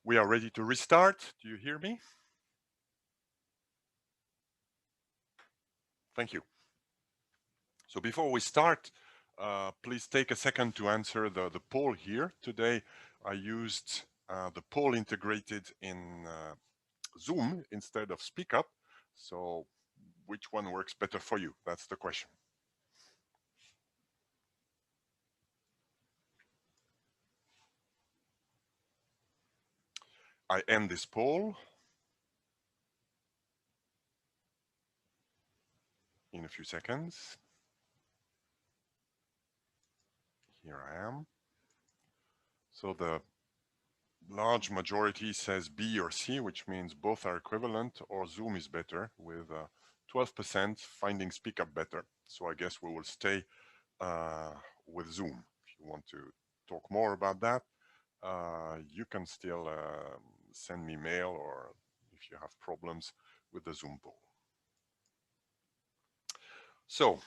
We are ready to restart. Do you hear me? Thank you. So before we start, please take a second to answer the poll here. Today, I used the poll integrated in Zoom instead of SpeakUp. So which one works better for you? That's the question. I end this poll in a few seconds. Here I am. So the large majority says B or C, which means both are equivalent, or Zoom is better, with 12% finding SpeakUp better. So I guess we will stay with Zoom. If you want to talk more about that, you can still send me mail, or if you have problems with the Zoom poll. So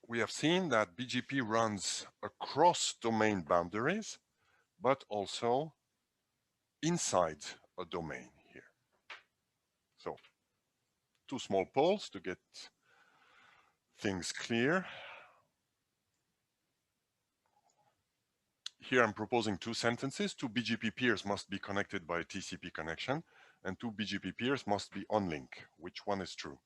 we have seen that BGP runs across domain boundaries, but also inside a domain here. So two small polls to get things clear. Here I'm proposing two sentences. Two BGP peers must be connected by a TCP connection, and two BGP peers must be on link. Which one is true?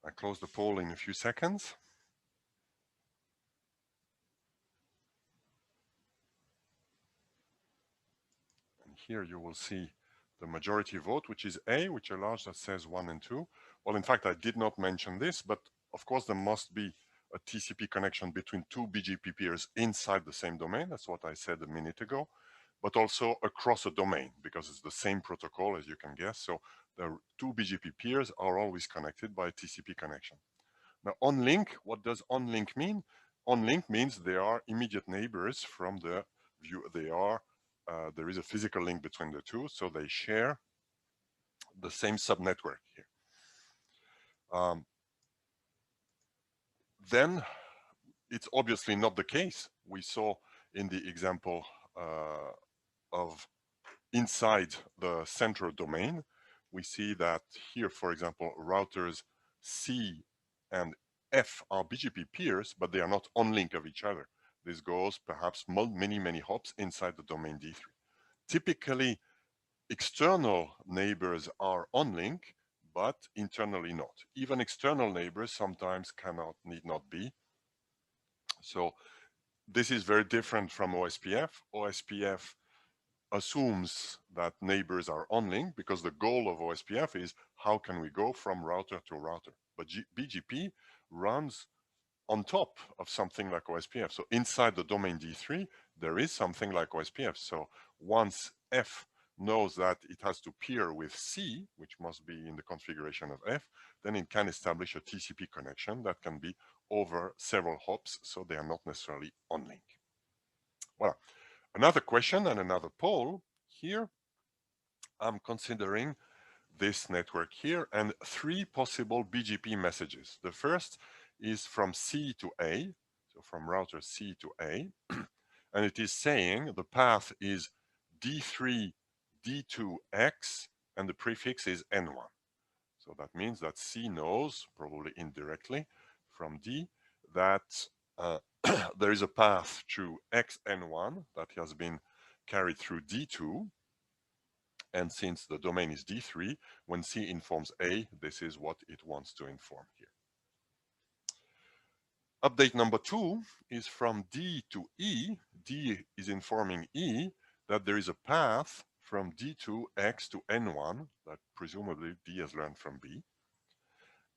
I close the poll in a few seconds. And here you will see the majority vote, which is A, which allows that says 1 and 2. Well, in fact, I did not mention this, but of course there must be a TCP connection between two BGP peers inside the same domain. That's what I said a minute ago, but also across a domain, because it's the same protocol, as you can guess. So the two BGP peers are always connected by a TCP connection. Now, on link, what does on link mean? On link means they are immediate neighbors from the view. There is a physical link between the two, so they share the same subnetwork here. Then it's obviously not the case. We saw in the example of inside the central domain, we see that here, for example, routers C and F are BGP peers, but they are not on link of each other. This goes perhaps many hops inside the domain D3. Typically, external neighbors are on link, but internally not. Even external neighbors sometimes need not be. So this is very different from OSPF. OSPF assumes that neighbors are on link because the goal of OSPF is how can we go from router to router. But BGP runs on top of something like OSPF. So inside the domain D3, there is something like OSPF. So once F knows that it has to peer with C, which must be in the configuration of F, then it can establish a TCP connection that can be over several hops, so they are not necessarily on link. Voilà. Another question and another poll here. I'm considering this network here and three possible BGP messages. The first is from C to A, so from router C to A, and it is saying the path is D3, D2X, and the prefix is N1. So that means that C knows, probably indirectly, from D, that there is a path to XN1 that has been carried through D2. And since the domain is D3, when C informs A, this is what it wants to inform here. Update number 2 is from D to E. D is informing E that there is a path from D2X to N1, that presumably D has learned from B.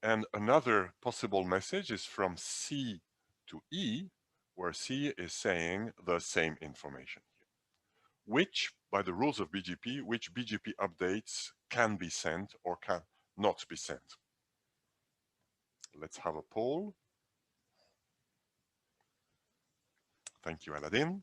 And another possible message is from C to E, where C is saying the same information. Which, by the rules of BGP, which BGP updates can be sent or can not be sent. Let's have a poll. Thank you, Aladdin.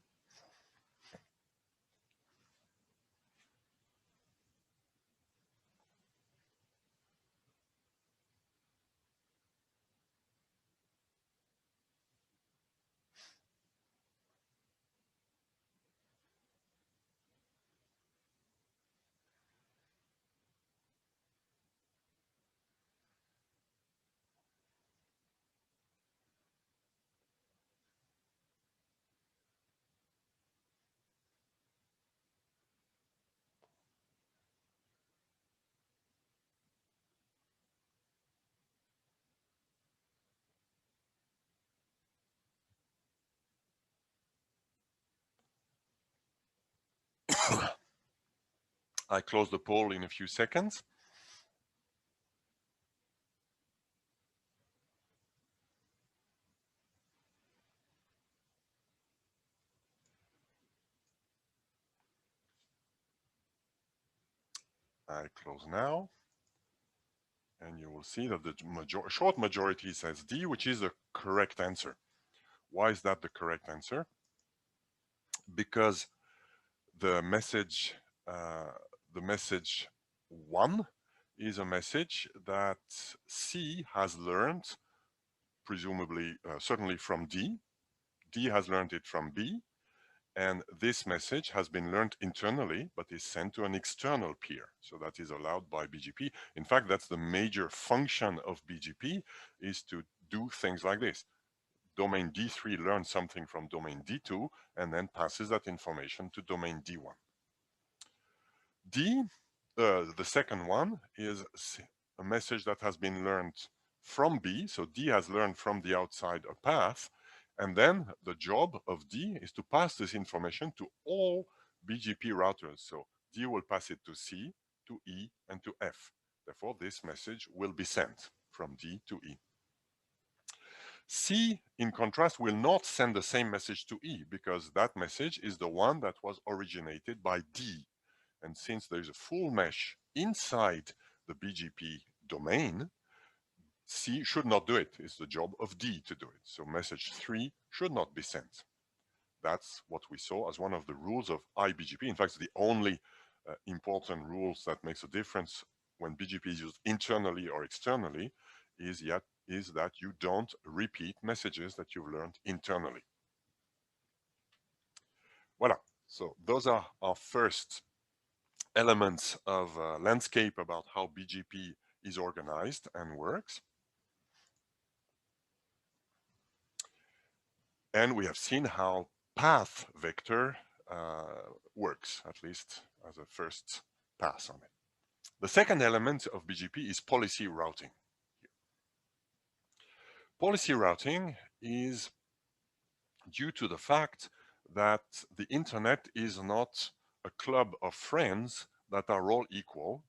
I close the poll in a few seconds. I close now. And you will see that the short majority says D, which is the correct answer. Why is that the correct answer? Because the message, the message 1 is a message that C has learned, presumably, certainly from D. D has learned it from B. And this message has been learned internally, but is sent to an external peer. So that is allowed by BGP. In fact, that's the major function of BGP, is to do things like this. Domain D3 learns something from domain D2 and then passes that information to domain D1. D, the second one, is a message that has been learned from B. So D has learned from the outside a path. And then the job of D is to pass this information to all BGP routers. So D will pass it to C, to E, and to F. Therefore, this message will be sent from D to E. C, in contrast, will not send the same message to E because that message is the one that was originated by D. And since there's a full mesh inside the BGP domain, C should not do it. It's the job of D to do it. So message 3 should not be sent. That's what we saw as one of the rules of iBGP. In fact, the only important rules that makes a difference when BGP is used internally or externally is that you don't repeat messages that you've learned internally. Voilà. So those are our first elements of landscape about how BGP is organized and works. And we have seen how path vector works, at least as a first pass on it. The second element of BGP is policy routing. Policy routing is due to the fact that the internet is not a club of friends that are all equal.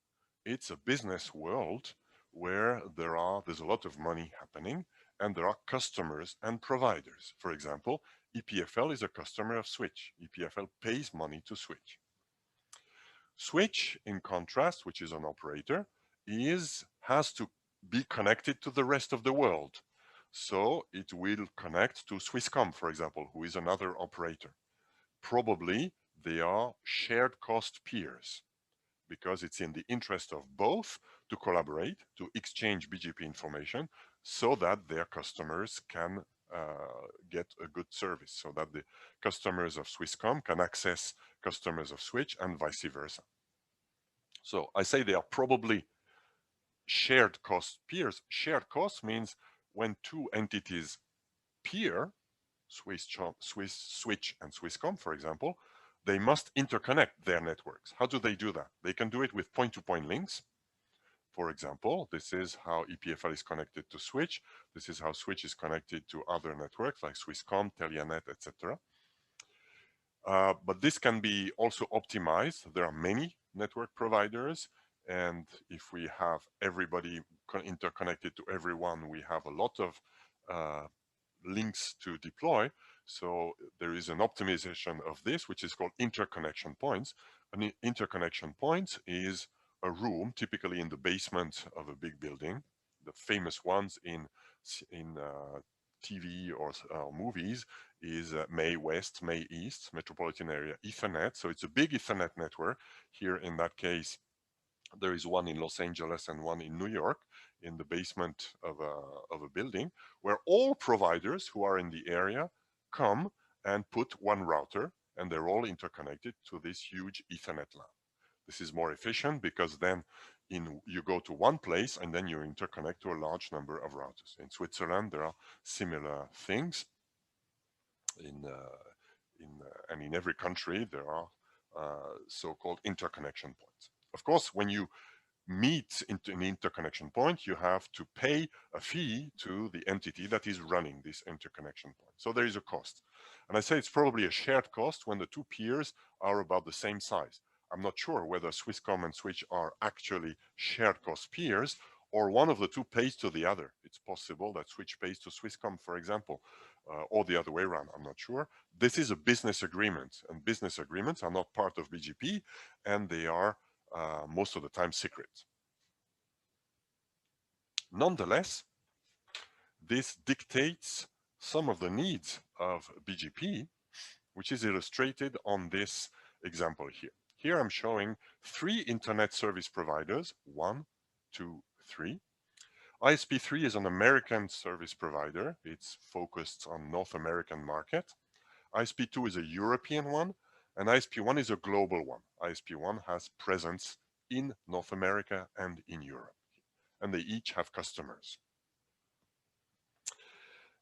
It's a business world where there's a lot of money happening and there are customers and providers. For example, EPFL is a customer of Switch. EPFL pays money to Switch. Switch, in contrast, which is an operator, has to be connected to the rest of the world. So it will connect to Swisscom, for example, who is another operator. Probably they are shared cost peers because it's in the interest of both to collaborate, to exchange BGP information so that their customers can get a good service, so that the customers of Swisscom can access customers of Switch and vice versa. So I say they are probably shared cost peers. Shared cost means when two entities peer, Switch and Swisscom, for example, they must interconnect their networks. How do they do that? They can do it with point-to-point links. For example, this is how EPFL is connected to Switch. This is how Switch is connected to other networks like Swisscom, Telianet, etc. But this can be also optimized. There are many network providers, and if we have everybody interconnected to everyone, we have a lot of uh, links to deploy. So there is an optimization of this, which is called interconnection points. An interconnection point is a room, typically in the basement of a big building. The famous ones in TV or movies is May West, May East, metropolitan area Ethernet. So it's a big Ethernet network. Here in that case, there is one in Los Angeles and one in New York in the basement of a building where all providers who are in the area come and put one router, and they're all interconnected to this huge Ethernet LAN. This is more efficient because then you go to one place and then you interconnect to a large number of routers. In Switzerland, there are similar things. And in every country, there are so-called interconnection points. Of course, when you meet into an interconnection point, you have to pay a fee to the entity that is running this interconnection point. So there is a cost. And I say it's probably a shared cost when the two peers are about the same size. I'm not sure whether Swisscom and Switch are actually shared cost peers or one of the two pays to the other. It's possible that Switch pays to Swisscom, for example, or the other way around. I'm not sure. This is a business agreement, and business agreements are not part of BGP, and they are most of the time secret. Nonetheless, this dictates some of the needs of BGP, which is illustrated on this example here. Here I'm showing 3 internet service providers, 1, 2, 3. ISP3 is an American service provider. It's focused on North American market. ISP2 is a European one, and ISP1 is a global one. ISP1 has presence in North America and in Europe, and they each have customers.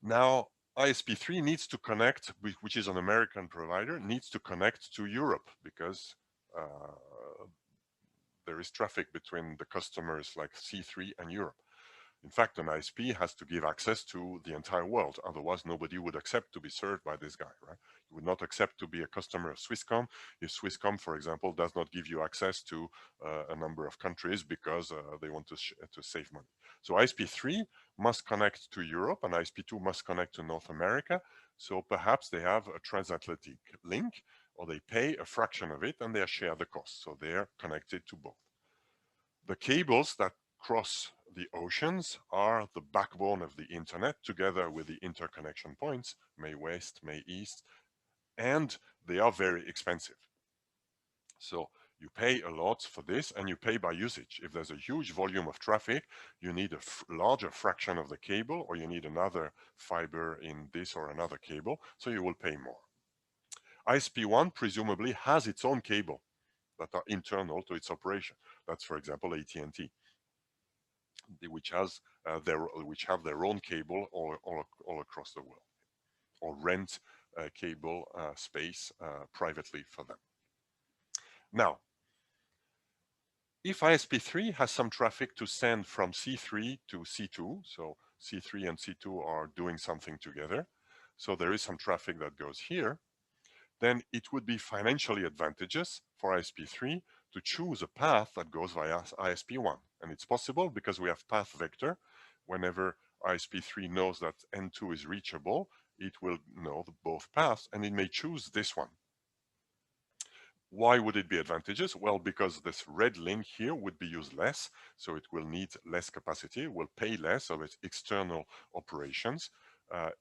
Now, ISP3 needs to connect, which is an American provider, needs to connect to Europe because there is traffic between the customers like C3 and Europe. In fact, an ISP has to give access to the entire world. Otherwise, nobody would accept to be served by this guy, right? You would not accept to be a customer of Swisscom if Swisscom, for example, does not give you access to a number of countries because they want to save money. So ISP3 must connect to Europe and ISP2 must connect to North America. So perhaps they have a transatlantic link, or they pay a fraction of it and they share the cost. So they're connected to both. The cables that cross the oceans are the backbone of the internet, together with the interconnection points, May West, May East, and they are very expensive. So you pay a lot for this and you pay by usage. If there's a huge volume of traffic, you need a larger fraction of the cable, or you need another fiber in this or another cable, so you will pay more. ISP1 presumably has its own cable that are internal to its operation. That's, for example, AT&T. Which have their own cable all across the world, or rent cable space privately for them. Now, if ISP3 has some traffic to send from C3 to C2, so C3 and C2 are doing something together, so there is some traffic that goes here, then it would be financially advantageous for ISP3 to choose a path that goes via ISP1. And it's possible because we have path vector. Whenever ISP3 knows that N2 is reachable, it will know both paths and it may choose this one. Why would it be advantageous? Well, because this red link here would be used less, so it will need less capacity, will pay less of its external operations.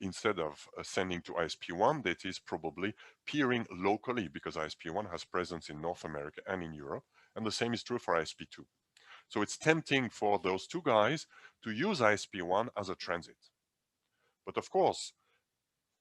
Instead of sending to ISP1, that is probably peering locally, because ISP1 has presence in North America and in Europe, and the same is true for ISP2. So it's tempting for those two guys to use ISP1 as a transit. But of course,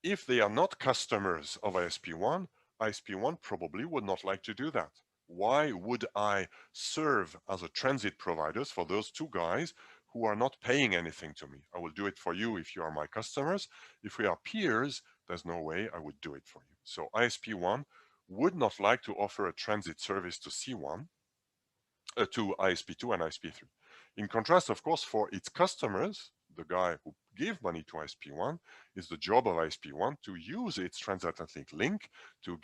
if they are not customers of ISP1, ISP1 probably would not like to do that. Why would I serve as a transit providers for those two guys who are not paying anything to me? I will do it for you if you are my customers. If we are peers, there's no way I would do it for you. So ISP1 would not like to offer a transit service to C1, to ISP2 and ISP3. In contrast, of course, for its customers, the guy who give money to ISP1, it's the job of ISP1 to use its transatlantic link to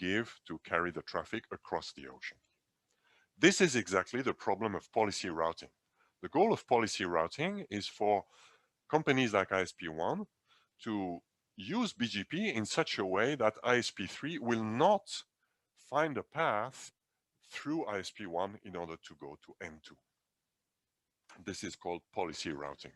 carry the traffic across the ocean. This is exactly the problem of policy routing. The goal of policy routing is for companies like ISP1 to use BGP in such a way that ISP3 will not find a path through ISP1 in order to go to N2. This is called policy routing.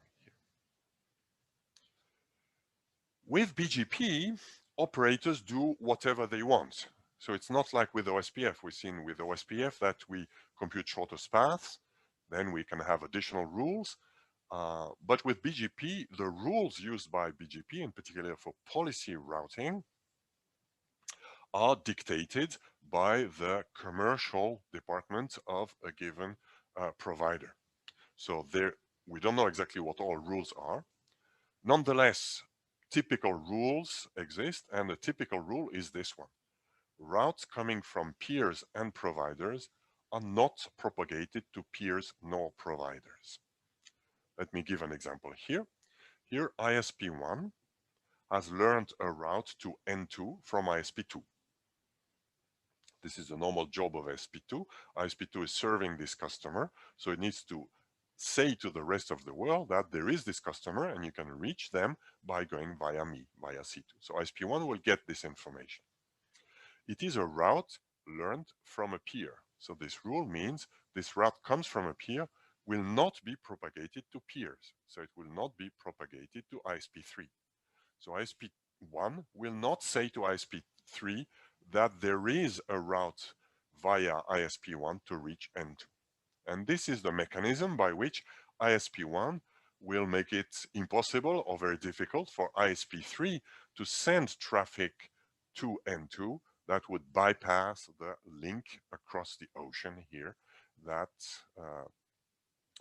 With BGP, operators do whatever they want. So it's not like with OSPF. We've seen with OSPF that we compute shortest paths, then we can have additional rules. But with BGP, the rules used by BGP, in particular for policy routing, are dictated by the commercial department of a given provider. So there, we don't know exactly what all rules are. Nonetheless, typical rules exist, and the typical rule is this one. Routes coming from peers and providers are not propagated to peers nor providers. Let me give an example here. Here, ISP1 has learned a route to N2 from ISP2. This is the normal job of ISP2. ISP2 is serving this customer, so it needs to say to the rest of the world that there is this customer and you can reach them by going via me, via C2. So ISP1 will get this information. It is a route learned from a peer. So this rule means this route comes from a peer, will not be propagated to peers. So it will not be propagated to ISP3. So ISP1 will not say to ISP3 that there is a route via ISP1 to reach N2. And this is the mechanism by which ISP1 will make it impossible or very difficult for ISP3 to send traffic to N2 that would bypass the link across the ocean here that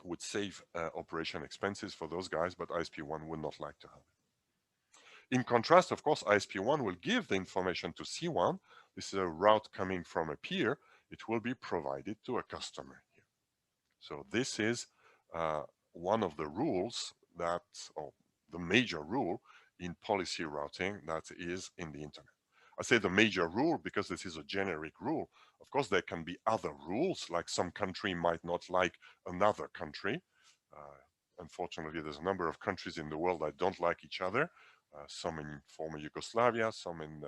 would save operation expenses for those guys, but ISP1 would not like to have it. In contrast, of course, ISP1 will give the information to C1. This is a route coming from a peer. It will be provided to a customer here. So this is one of the rules that, or the major rule in policy routing that is in the internet. I say the major rule because this is a generic rule. Of course, there can be other rules, like some country might not like another country. Unfortunately, there's a number of countries in the world that don't like each other, some in former Yugoslavia, some in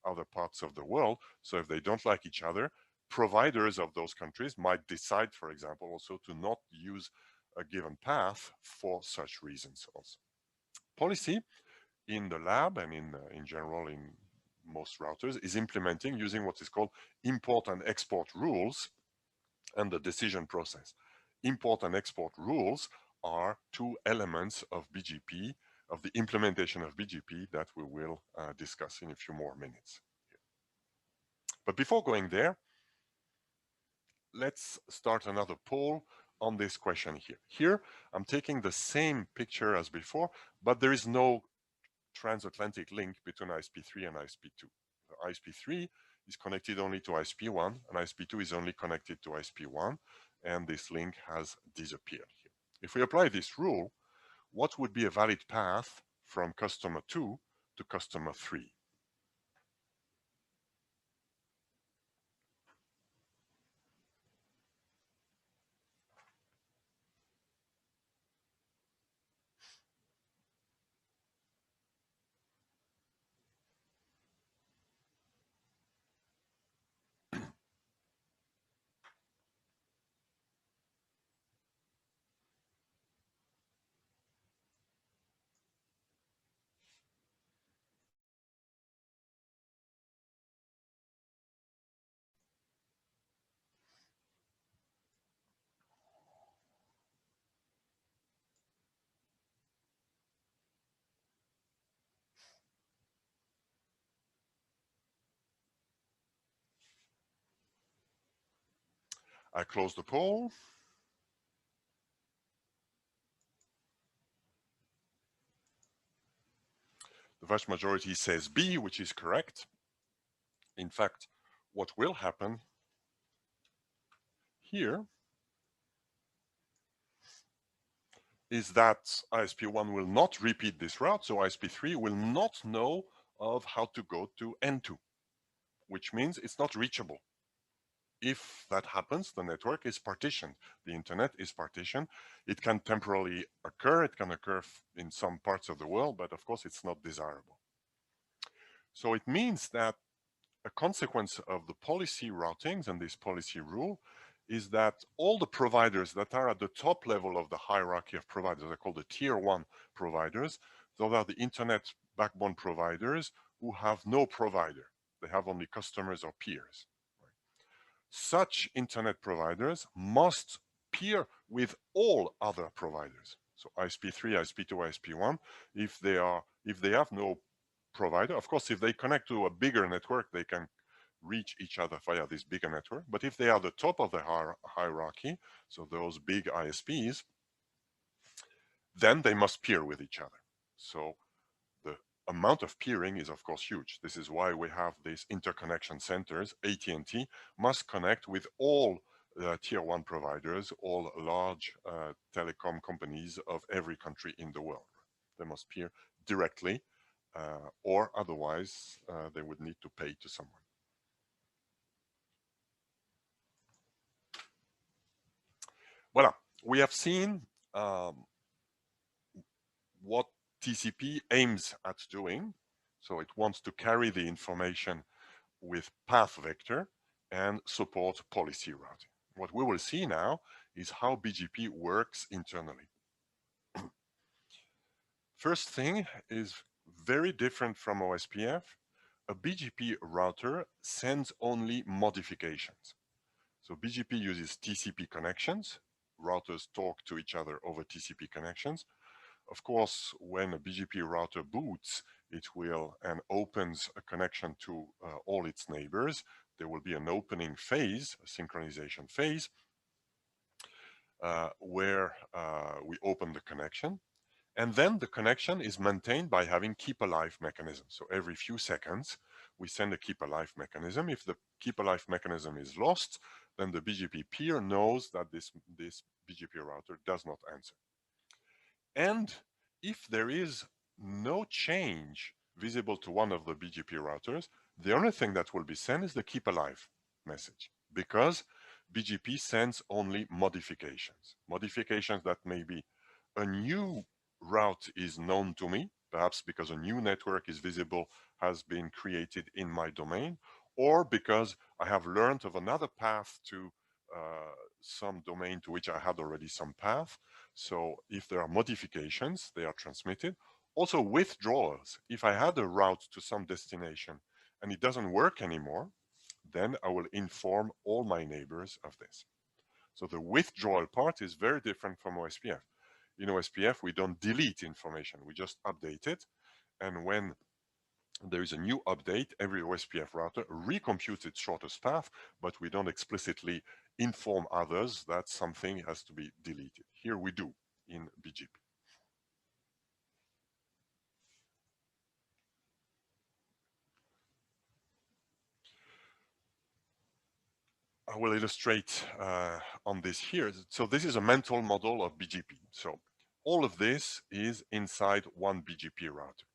other parts of the world. So if they don't like each other, providers of those countries might decide, for example, also to not use a given path for such reasons also. Policy in the lab and in general in most routers is implementing using what is called import and export rules and the decision process. Import and export rules are two elements of BGP, of the implementation of BGP that we will discuss in a few more minutes. But before going there, let's start another poll on this question here. Here, I'm taking the same picture as before, but there is no transatlantic link between ISP3 and ISP2. ISP3 is connected only to ISP1, and ISP2 is only connected to ISP1, and this link has disappeared here. If we apply this rule, what would be a valid path from customer 2 to customer 3? I close the poll. The vast majority says B, which is correct. In fact, what will happen here is that ISP1 will not repeat this route, so ISP3 will not know of how to go to N2, which means it's not reachable. If that happens, the network is partitioned. The internet is partitioned. It can temporarily occur. It can occur in some parts of the world, but of course it's not desirable. So it means that a consequence of the policy routings and this policy rule is that all the providers that are at the top level of the hierarchy of providers are called the tier one providers. Those are the internet backbone providers who have no provider. They have only customers or peers. Such internet providers must peer with all other providers. So ISP3, ISP2, ISP1, if they have no provider, of course, if they connect to a bigger network, they can reach each other via this bigger network. But if they are the top of the hierarchy, so those big ISPs, then they must peer with each other. So the amount of peering is of course huge. This is why we have these interconnection centers. AT&T must connect with all tier one providers, all large telecom companies of every country in the world. They must peer directly, or otherwise they would need to pay to someone. Voilà, we have seen what TCP aims at doing. So it wants to carry the information with path vector and support policy routing. What we will see now is how BGP works internally. First thing is very different from OSPF. A BGP router sends only modifications. So BGP uses TCP connections. Routers talk to each other over TCP connections. Of course, when a BGP router boots, it will and opens a connection to all its neighbors. There will be an opening phase, a synchronization phase, where we open the connection. And then the connection is maintained by having keep alive mechanism. So every few seconds, we send a keep alive mechanism. If the keep alive mechanism is lost, then the BGP peer knows that this BGP router does not answer. And if there is no change visible to one of the BGP routers, the only thing that will be sent is the keep alive message, because BGP sends only modifications. Modifications that may be a new route is known to me, perhaps because a new network is visible, has been created in my domain, or because I have learned of another path to some domain to which I had already some path. So if there are modifications, they are transmitted. Also withdrawals. If I had a route to some destination and it doesn't work anymore, then I will inform all my neighbors of this. So the withdrawal part is very different from OSPF. In OSPF, we don't delete information, we just update it. And when there is a new update, every OSPF router recomputes its shortest path, but we don't explicitly inform others that something has to be deleted. Here we do in BGP. I will illustrate on this here. So this is a mental model of BGP. So all of this is inside one BGP router.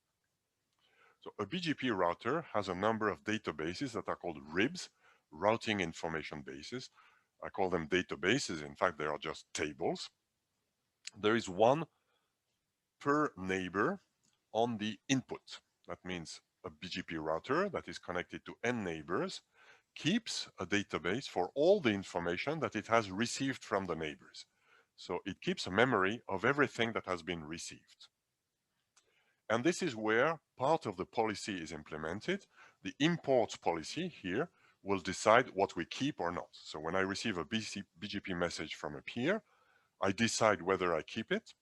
So a BGP router has a number of databases that are called RIBs, routing information bases. I call them databases. In fact, they are just tables. There is one per neighbor on the input. That means a BGP router that is connected to n neighbors keeps a database for all the information that it has received from the neighbors. So it keeps a memory of everything that has been received. And this is where part of the policy is implemented. The import policy here will decide what we keep or not. So when I receive a BGP message from a peer, I decide whether I keep it,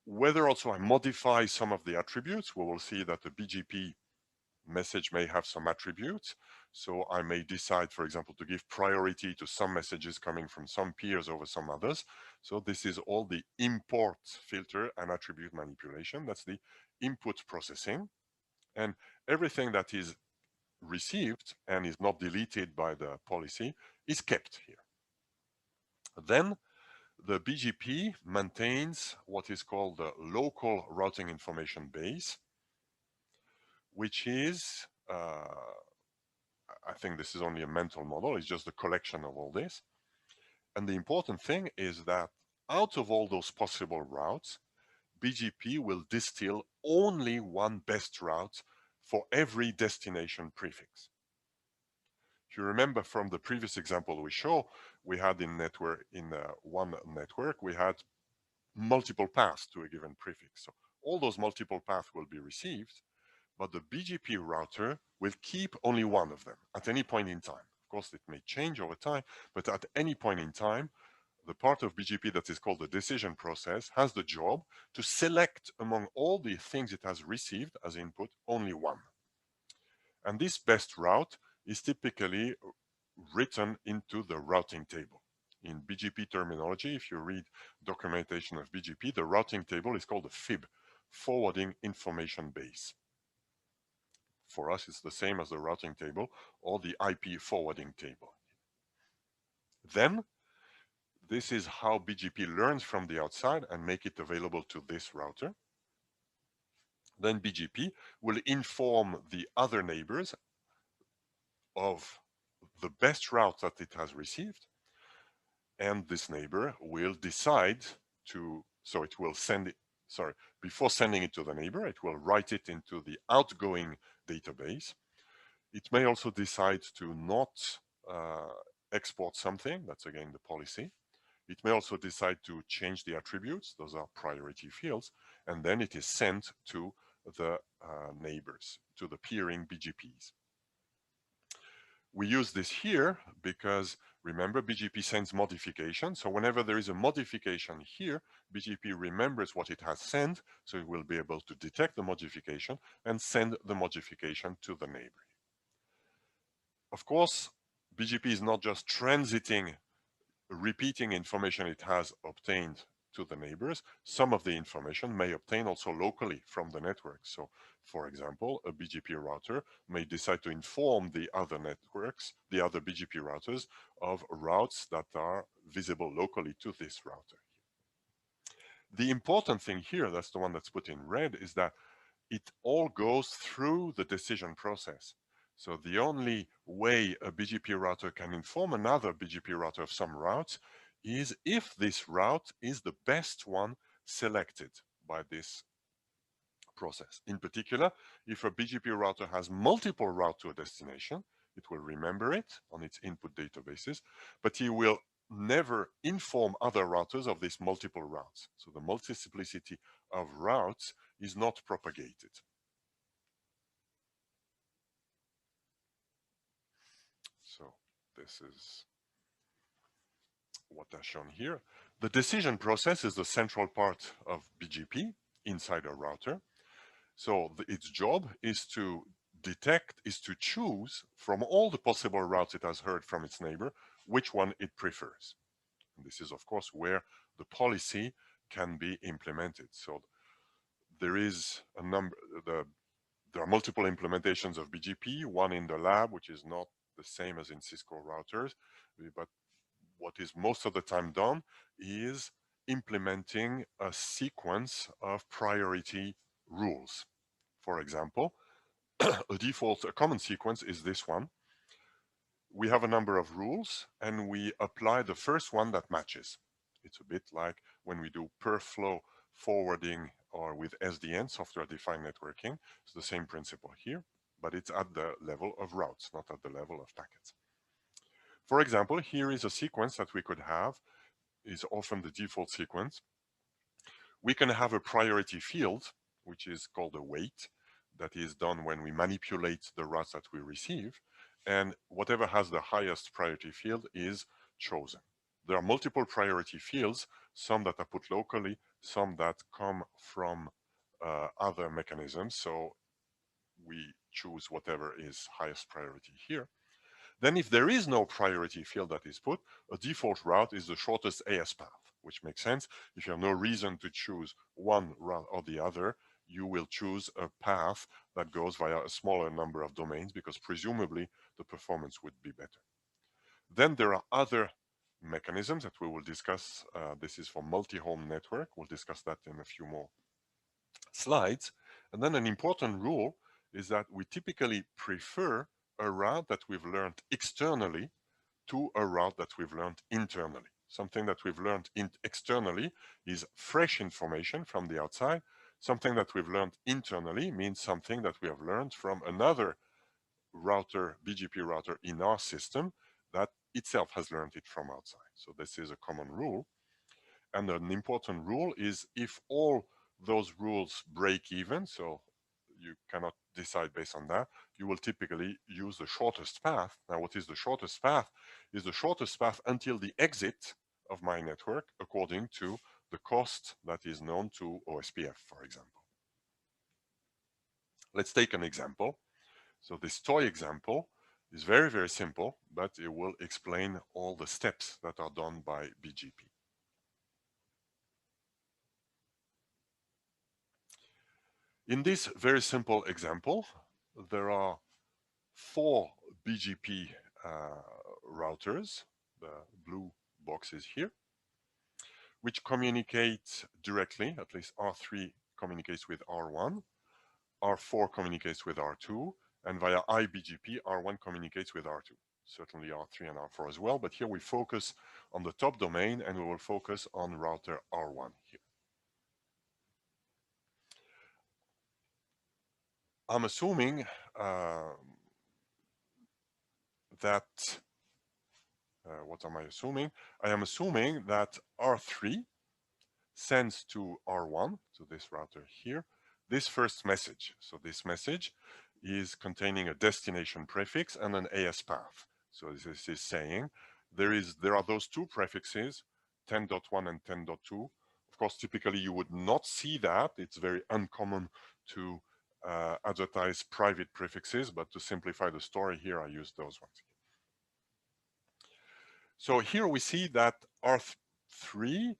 whether also I modify some of the attributes. We will see that the BGP message may have some attributes. So I may decide, for example, to give priority to some messages coming from some peers over some others. So this is all the import filter and attribute manipulation. That's the input processing. And everything that is received and is not deleted by the policy is kept here. Then The BGP maintains what is called the local routing information base, which is, I think this is only a mental model, it's just a collection of all this. And the important thing is that out of all those possible routes, BGP will distill only one best route for every destination prefix. If you remember from the previous example we show, we had in one network, we had multiple paths to a given prefix. So all those multiple paths will be received, but the BGP router will keep only one of them at any point in time. Of course, it may change over time, but at any point in time, the part of BGP that is called the decision process has the job to select among all the things it has received as input only one. And this best route is typically written into the routing table. In BGP terminology, if you read documentation of BGP, the routing table is called a FIB, forwarding information base. For us, it's the same as the routing table or the IP forwarding table. Then, this is how BGP learns from the outside and make it available to this router. Then BGP will inform the other neighbors of the best route that it has received, and this neighbor will decide to, so it will send it, before sending it to the neighbor, it will write it into the outgoing database. It may also decide to not export something, that's again the policy. It may also decide to change the attributes, those are priority fields, and then it is sent to the neighbors, to the peering BGPs. We use this here because, remember, BGP sends modification. So whenever there is a modification here, BGP remembers what it has sent, so it will be able to detect the modification and send the modification to the neighbor. Of course, BGP is not just transiting, repeating information it has obtained to the neighbors. Some of the information may obtain also locally from the network. So, for example, a BGP router may decide to inform the other networks, the other BGP routers, of routes that are visible locally to this router. The important thing here, that's the one that's put in red, is that it all goes through the decision process. So the only way a BGP router can inform another BGP router of some routes is if this route is the best one selected by this process. In particular, if a BGP router has multiple routes to a destination, it will remember it on its input databases, but it will never inform other routers of these multiple routes. So the multiplicity of routes is not propagated. So this is what I've shown here. The decision process is the central part of BGP inside a router. So its job is to detect, is to choose from all the possible routes it has heard from its neighbor, which one it prefers. And this is, of course, where the policy can be implemented. So there is a number, there are multiple implementations of BGP, one in the lab, which is not the same as in Cisco routers, but what is most of the time done is implementing a sequence of priority rules. For example, a common sequence is this one. We have a number of rules and we apply the first one that matches. It's a bit like when we do per flow forwarding or with SDN, software defined networking. It's the same principle here, but it's at the level of routes, not at the level of packets. For example, here is a sequence that we could have, is often the default sequence. We can have a priority field, which is called a wait, that is done when we manipulate the routes that we receive, and whatever has the highest priority field is chosen. There are multiple priority fields, some that are put locally, some that come from other mechanisms, so we choose whatever is highest priority here. Then if there is no priority field that is put, a default route is the shortest AS path, which makes sense. If you have no reason to choose one route or the other, you will choose a path that goes via a smaller number of domains because presumably the performance would be better. Then there are other mechanisms that we will discuss. This is for multi-home network. We'll discuss that in a few more slides. And then an important rule is that we typically prefer a route that we've learned externally to a route that we've learned internally. Something that we've learned externally is fresh information from the outside. Something that we've learned internally means something that we have learned from another router, BGP router in our system that itself has learned it from outside. So this is a common rule. And an important rule is if all those rules break even, so you cannot decide based on that, you will typically use the shortest path. Now, what is the shortest path? Is the shortest path until the exit of my network according to the cost that is known to OSPF, for example. Let's take an example. So this toy example is very, very simple, but it will explain all the steps that are done by BGP. In this very simple example, there are 4 BGP routers, the blue boxes here, which communicate directly. At least R3 communicates with R1, R4 communicates with R2, and via iBGP, R1 communicates with R2. Certainly R3 and R4 as well, but here we focus on the top domain and we will focus on router R1 here. I'm assuming that, what am I assuming? I am assuming that R3 sends to R1, so this router here, this first message. So this message is containing a destination prefix and an AS path. So this is saying there are those 2 prefixes, 10.1 and 10.2. Of course, typically you would not see that. It's very uncommon to advertise private prefixes, but to simplify the story here, I use those ones. So here we see that R3,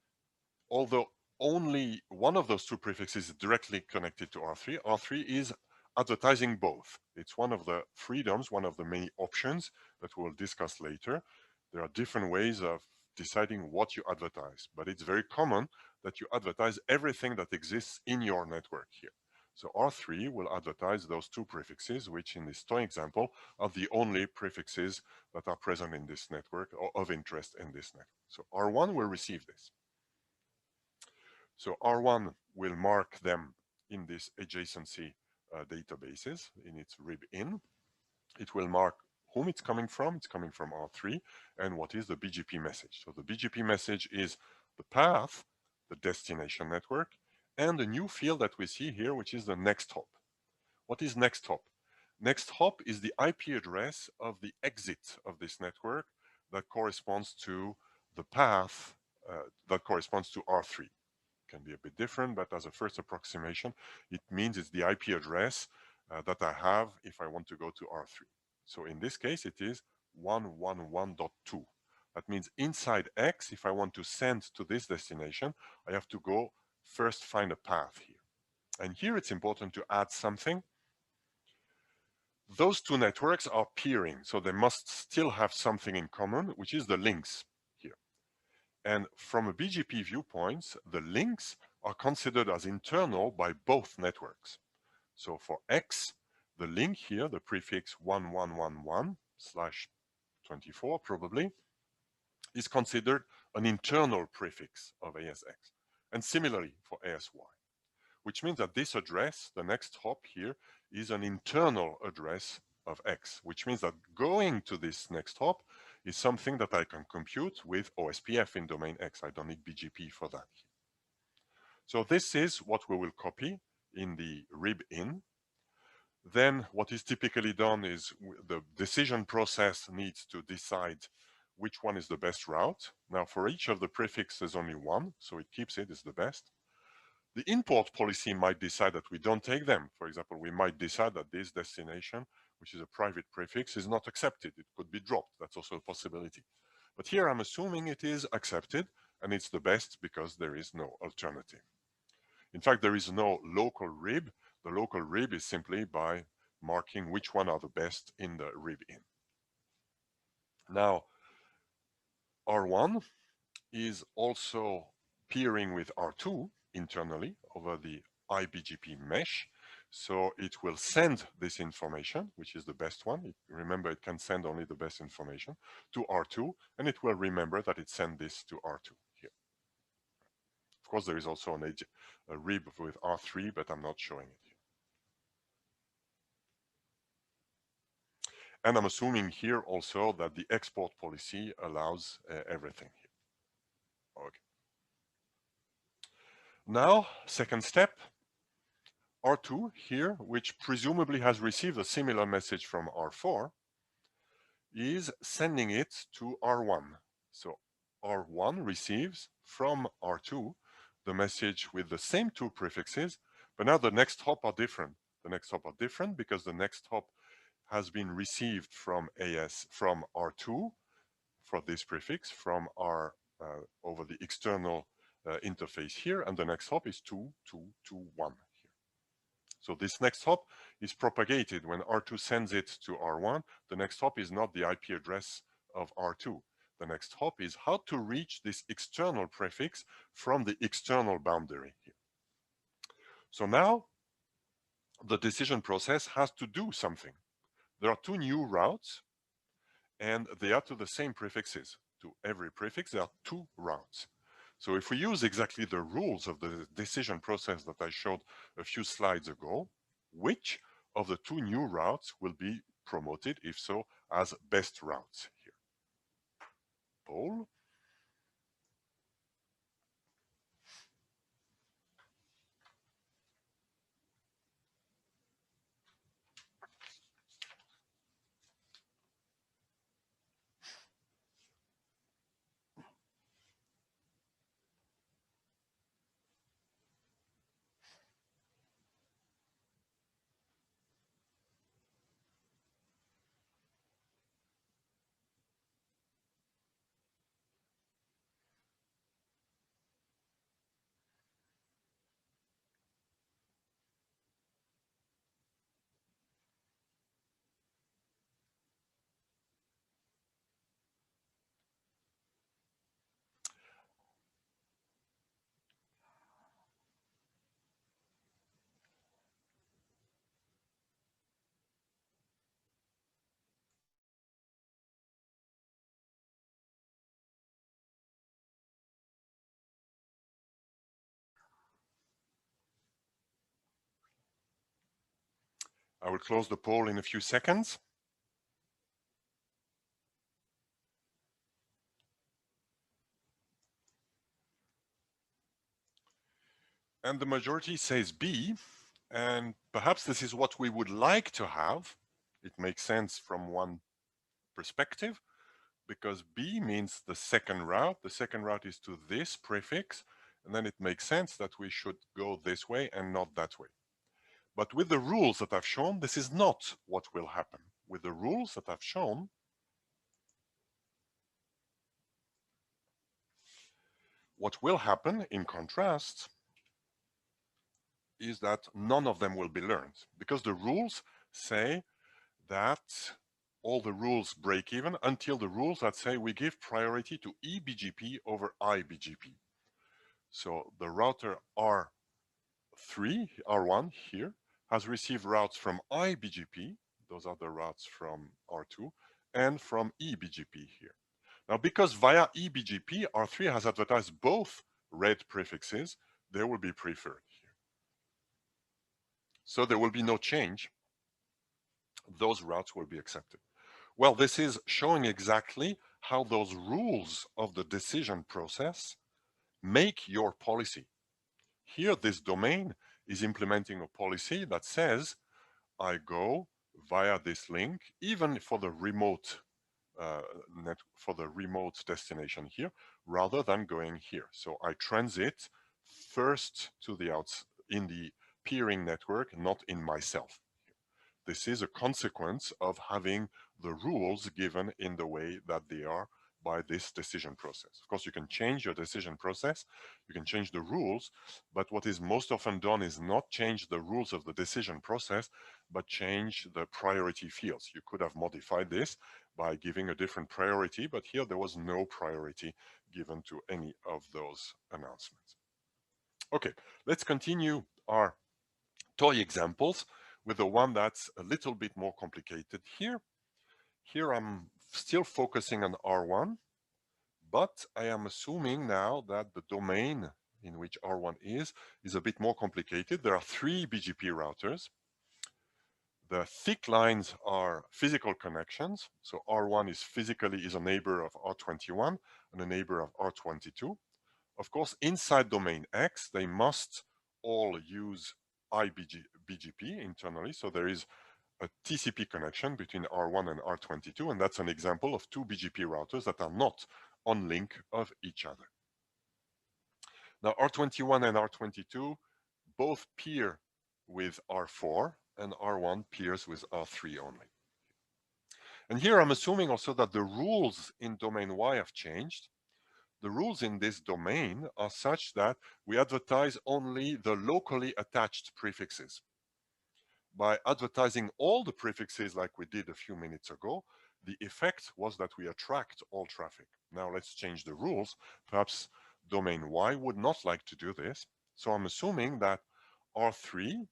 although only one of those 2 prefixes is directly connected to R3, R3 is advertising both. It's one of the freedoms, one of the many options that we'll discuss later. There are different ways of deciding what you advertise, but it's very common that you advertise everything that exists in your network here. So R3 will advertise those 2 prefixes, which in this toy example are the only prefixes that are present in this network or of interest in this network. So R1 will receive this. So R1 will mark them in this adjacency databases in its RIB-in. It will mark whom it's coming from. It's coming from R3 and what is the BGP message. So the BGP message is the path, the destination network, and the new field that we see here, which is the next hop. What is next hop? Next hop is the IP address of the exit of this network that corresponds to the path that corresponds to R3. Can be a bit different, but as a first approximation, it means it's the IP address that I have if I want to go to R3. So in this case, it is 111.2. That means inside X, if I want to send to this destination, I have to go first find a path here. And here it's important to add something. Those 2 networks are peering, so they must still have something in common, which is the links here. And from a BGP viewpoint, the links are considered as internal by both networks. So for X, the link here, the prefix 1111/24 probably, is considered an internal prefix of ASX. And similarly for ASY, which means that this address, the next hop here, is an internal address of X, which means that going to this next hop is something that I can compute with OSPF in domain X. I don't need BGP for that. So this is what we will copy in the RIB-in. Then what is typically done is the decision process needs to decide which one is the best route. Now for each of the prefixes only one, so it keeps it as the best. The import policy might decide that we don't take them. For example, we might decide that this destination, which is a private prefix, is not accepted. It could be dropped. That's also a possibility. But here I'm assuming it is accepted and it's the best because there is no alternative. In fact, there is no local RIB. The local RIB is simply by marking which one are the best in the RIB-in. Now, R1 is also peering with R2 internally over the IBGP mesh. So it will send this information, which is the best one. Remember, it can send only the best information to R2, and it will remember that it sent this to R2 here. Of course, there is also a rib with R3, but I'm not showing it here. And I'm assuming here also that the export policy allows everything here. Okay. Now, second step, R2 here, which presumably has received a similar message from R4, is sending it to R1. So R1 receives from R2 the message with the same two prefixes, but now the next hop are different. The next hop are different because the next hop has been received from R2 for this prefix from R over the external interface here, and the next hop is 2221 here. So this next hop is propagated when R2 sends it to R1. The next hop is not the IP address of R2. The next hop is how to reach this external prefix from the external boundary here. So now the decision process has to do something. There are two new routes, and they are to the same prefixes. To every prefix, there are two routes. So if we use exactly the rules of the decision process that I showed a few slides ago, which of the two new routes will be promoted, if so, as best routes here? Paul? I will close the poll in a few seconds. And the majority says B, and perhaps this is what we would like to have. It makes sense from one perspective, because B means the second route. The second route is to this prefix, and then it makes sense that we should go this way and not that way. But with the rules that I've shown, this is not what will happen. With the rules that I've shown, what will happen, in contrast, is that none of them will be learned, because the rules say that all the rules break even until the rules that say we give priority to eBGP over IBGP. So the router R1 here has received routes from IBGP, those are the routes from R2, and from eBGP here. Now, because via eBGP, R3 has advertised both red prefixes, they will be preferred here. So there will be no change. Those routes will be accepted. Well, this is showing exactly how those rules of the decision process make your policy. Here, this domain is implementing a policy that says, I go via this link, even for the remote destination here, rather than going here. So I transit first to the in the peering network, not in myself. This is a consequence of having the rules given in the way that they are by this decision process. Of course, you can change your decision process, you can change the rules, but what is most often done is not change the rules of the decision process, but change the priority fields. You could have modified this, by giving a different priority, but here there was no priority given to any of those announcements. Okay, let's continue our toy examples with the one that's a little bit more complicated here. Here I'm still focusing on R1, but I am assuming now that the domain in which R1 is a bit more complicated. There are 3 BGP routers. The thick lines are physical connections. So R1 is physically a neighbor of R21 and a neighbor of R22. Of course, inside domain X, they must all use BGP internally. So there is a TCP connection between R1 and R22, and that's an example of 2 BGP routers that are not on link of each other. Now, R21 and R22 both peer with R4, and R1 peers with R3 only. And here I'm assuming also that the rules in domain Y have changed. The rules in this domain are such that we advertise only the locally attached prefixes. By advertising all the prefixes like we did a few minutes ago, the effect was that we attract all traffic. Now let's change the rules. Perhaps domain Y would not like to do this. So I'm assuming that R3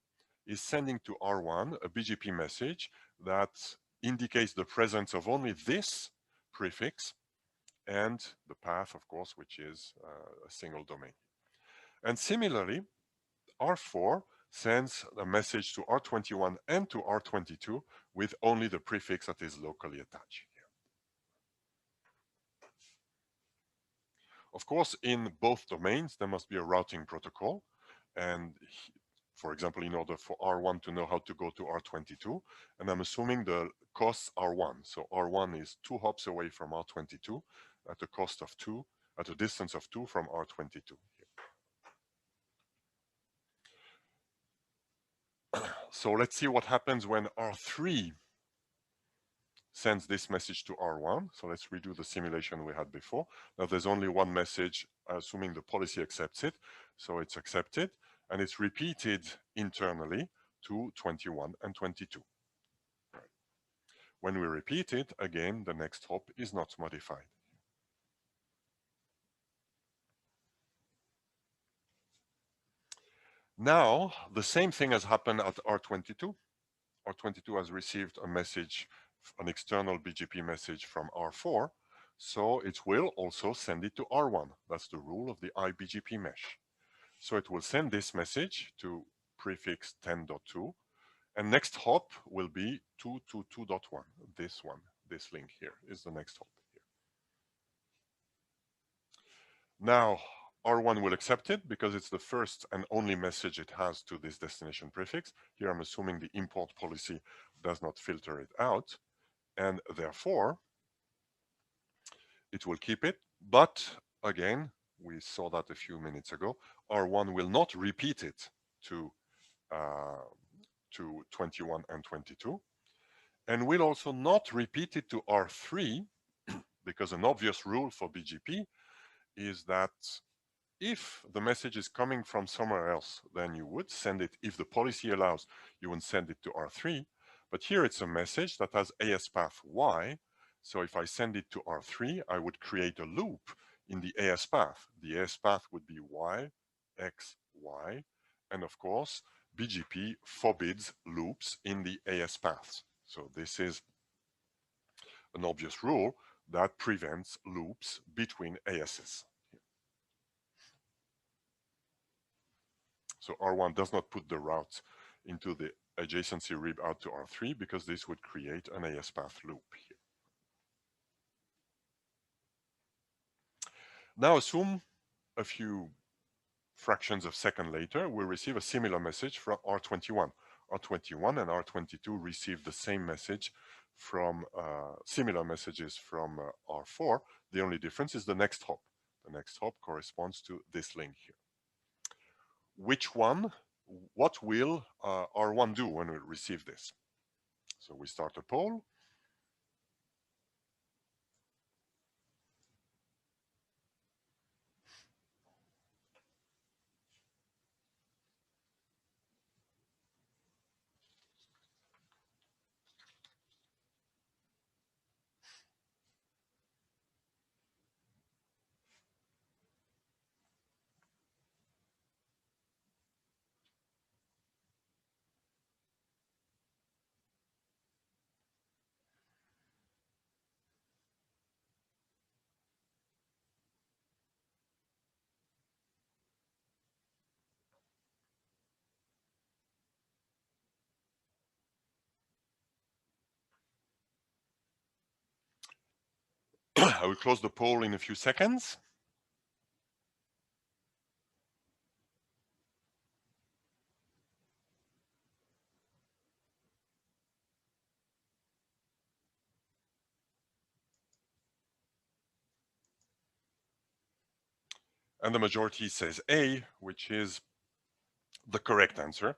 is sending to R1 a BGP message that indicates the presence of only this prefix and the path, of course, which is a single domain. And similarly, R4 sends a message to R21 and to R22 with only the prefix that is locally attached here. Of course, in both domains, there must be a routing protocol. And for example, in order for R1 to know how to go to R22, and I'm assuming the costs are 1. So R1 is 2 hops away from R22 at a cost of 2, at a distance of 2 from R22. So let's see what happens when R3 sends this message to R1. So let's redo the simulation we had before. Now there's only one message, assuming the policy accepts it. So it's accepted, and it's repeated internally to 21 and 22. Right. When we repeat it, again, the next hop is not modified. Now, the same thing has happened at R22. R22 has received a message, an external BGP message from R4, so it will also send it to R1. That's the rule of the iBGP mesh. So it will send this message to prefix 10.2, and next hop will be 222.1. This one, this link here is the next hop here. Now, R1 will accept it because it's the first and only message it has to this destination prefix. Here I'm assuming the import policy does not filter it out, and therefore it will keep it. But again, we saw that a few minutes ago, R1 will not repeat it to 21 and 22, and will also not repeat it to R3 because an obvious rule for BGP is that if the message is coming from somewhere else, then you would send it. If the policy allows, you would send it to R3. But here it's a message that has AS path Y. So if I send it to R3, I would create a loop in the AS path. The AS path would be Y, X, Y. And of course, BGP forbids loops in the AS paths. So this is an obvious rule that prevents loops between ASs. So R1 does not put the route into the adjacency rib out to R3 because this would create an AS path loop here. Now assume a few fractions of second later, we receive a similar message from R21. R21 and R22 receive the same message from similar messages from R4. The only difference is the next hop. The next hop corresponds to this link here. What will R1 do when we receive this? So we start a poll. I will close the poll in a few seconds. And the majority says A, which is the correct answer.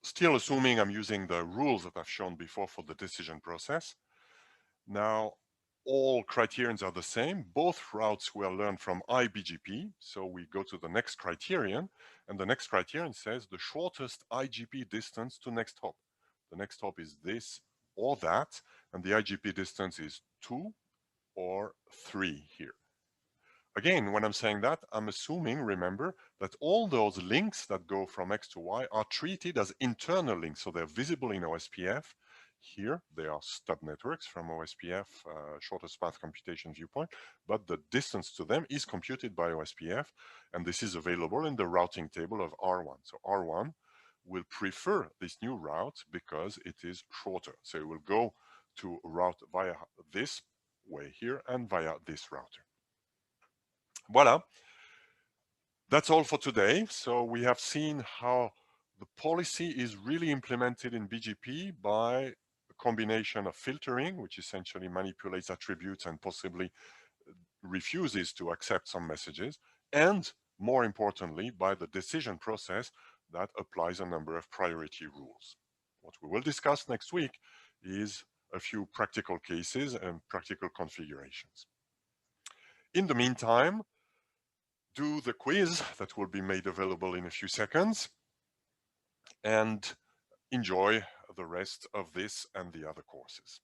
Still assuming I'm using the rules that I've shown before for the decision process. Now, all criterions are the same. Both routes were learned from IBGP. So we go to the next criterion, and the next criterion says the shortest IGP distance to next hop. The next hop is this or that, and the IGP distance is 2 or 3 here. Again, when I'm saying that, I'm assuming, remember, that all those links that go from X to Y are treated as internal links. So they're visible in OSPF. Here, they are stub networks from OSPF, shortest path computation viewpoint, but the distance to them is computed by OSPF, and this is available in the routing table of R1. So R1 will prefer this new route because it is shorter. So it will go to route via this way here and via this router. Voila. That's all for today. So we have seen how the policy is really implemented in BGP by a combination of filtering, which essentially manipulates attributes and possibly refuses to accept some messages, and more importantly, by the decision process that applies a number of priority rules. What we will discuss next week is a few practical cases and practical configurations. In the meantime, do the quiz that will be made available in a few seconds and enjoy the rest of this and the other courses.